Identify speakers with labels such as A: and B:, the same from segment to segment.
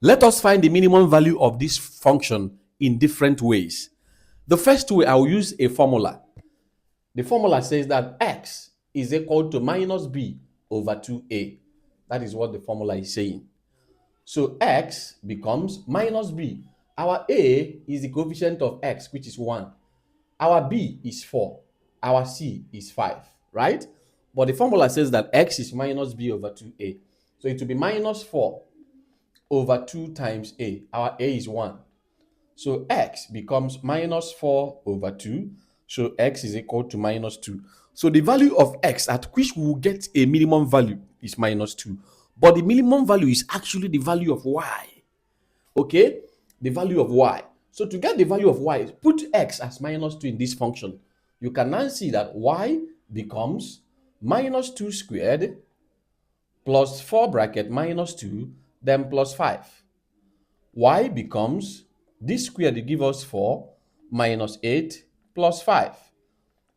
A: Let us find the minimum value of this function in different ways. The first way, I will use a formula. The formula says that x is equal to minus b over 2a. That is what the formula is saying. So x becomes minus b. Our a is the coefficient of x, which is 1. Our b is 4. Our c is 5, right? But the formula says that x is minus b over 2a. So it will be minus 4 over 2 times a. Our a is 1. So x becomes minus 4 over 2. So x is equal to minus 2. So the value of x at which we will get a minimum value is minus 2. But the minimum value is actually the value of y. Okay? The value of y. So to get the value of y, put x as minus 2 in this function. You can now see that y becomes minus 2 squared plus 4 bracket minus 2, then plus 5. Y becomes, this square will give us 4 minus 8 plus 5.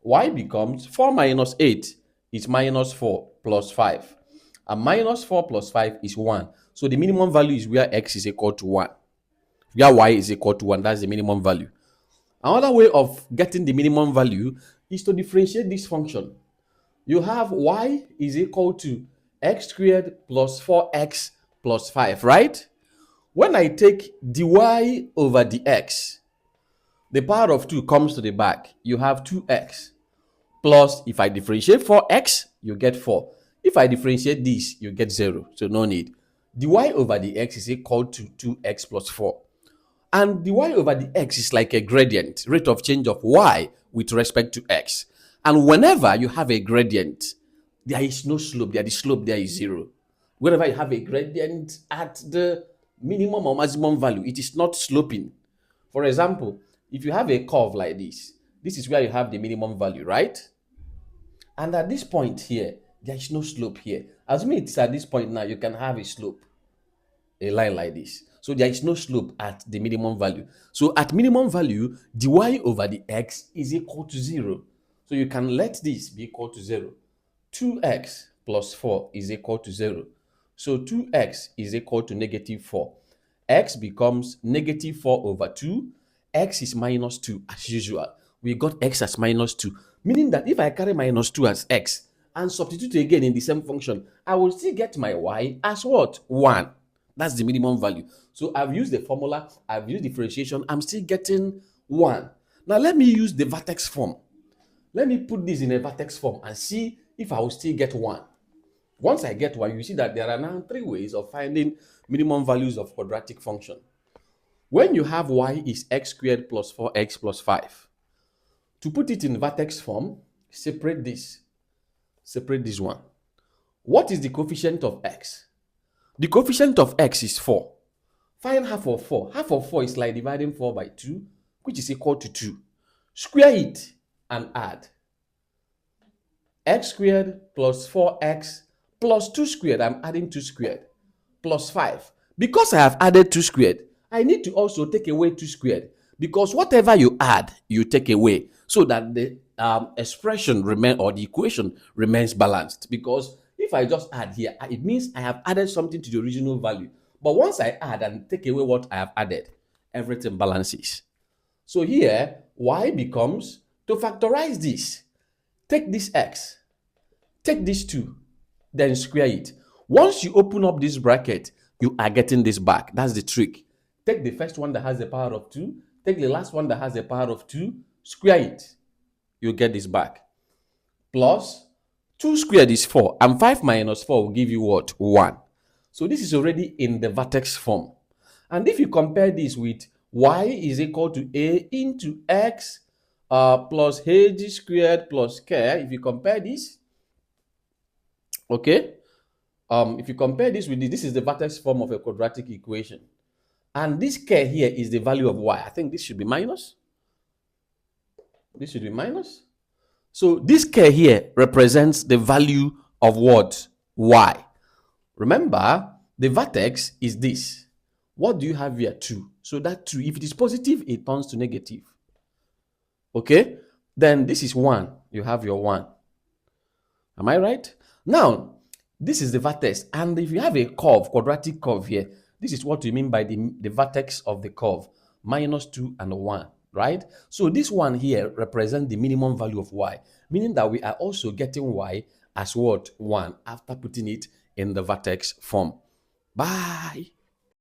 A: Y becomes 4 minus 8 is minus 4 plus 5. And minus 4 plus 5 is 1. So the minimum value is where x is equal to 1. Where y is equal to 1, that's the minimum value. Another way of getting the minimum value is to differentiate this function. You have y is equal to x squared plus 4x plus 5, right? When I take dy over dx, the power of 2 comes to the back. You have 2x plus, if I differentiate 4x, you get 4. If I differentiate this, you get 0. So no need. dy over dx is equal to 2x plus 4. And dy over dx is like a gradient, rate of change of y with respect to x. And whenever you have a gradient, there is no slope there. The slope there is 0. Whenever you have a gradient at the minimum or maximum value, it is not sloping. For example, if you have a curve like this is where you have the minimum value, right? And at this point here, there is no slope here. Assuming it's at this point now, you can have a slope, a line like this. So there is no slope at the minimum value. So at minimum value, dy over the x is equal to 0. So you can let this be equal to 0. 2x plus 4 is equal to 0. So 2x is equal to negative 4. X becomes negative 4 over 2. X is minus 2 as usual. We got x as minus 2. Meaning that if I carry minus 2 as x and substitute again in the same function, I will still get my y as what? 1. That's the minimum value. So I've used the formula, I've used differentiation, I'm still getting 1. Now let me use the vertex form. Let me put this in a vertex form and see if I will still get 1. Once I get 1, you see that there are now 3 ways of finding minimum values of quadratic function. When you have y is x squared plus 4x plus 5, to put it in vertex form, separate this one. What is the coefficient of x? The coefficient of x is 4. Find half of 4. Half of 4 is like dividing 4 by 2, which is equal to 2. Square it and add. X squared plus 4x plus 2 squared, I'm adding 2 squared, plus 5. Because I have added 2 squared, I need to also take away 2 squared. Because whatever you add, you take away, so that the expression or the equation remains balanced. Because if I just add here, it means I have added something to the original value. But once I add and take away what I have added, everything balances. So here, y becomes, to factorize this, take this x, take this 2, then square it. Once you open up this bracket, you are getting this back. That's the trick. Take the first one that has the power of 2, take the last one that has the power of 2, square it. You get this back. Plus 2 squared is 4, and 5 minus 4 will give you what? 1. So this is already in the vertex form. And if you compare this with y is equal to a into x plus h squared plus k, if you compare this, okay, if you compare this with this is the vertex form of a quadratic equation. And this k here is the value of y. I think this should be minus. This should be minus. So this k here represents the value of what? Y. Remember, the vertex is this. What do you have here? 2. So that 2, if it is positive, it turns to negative. Okay? Then this is 1. You have your 1. Am I right? Now, this is the vertex. And if you have a curve, quadratic curve here, This is what we mean by the vertex of the curve, minus 2 and 1, right? So this one here represents the minimum value of y, meaning that we are also getting y as what? 1 after putting it in the vertex form. Bye.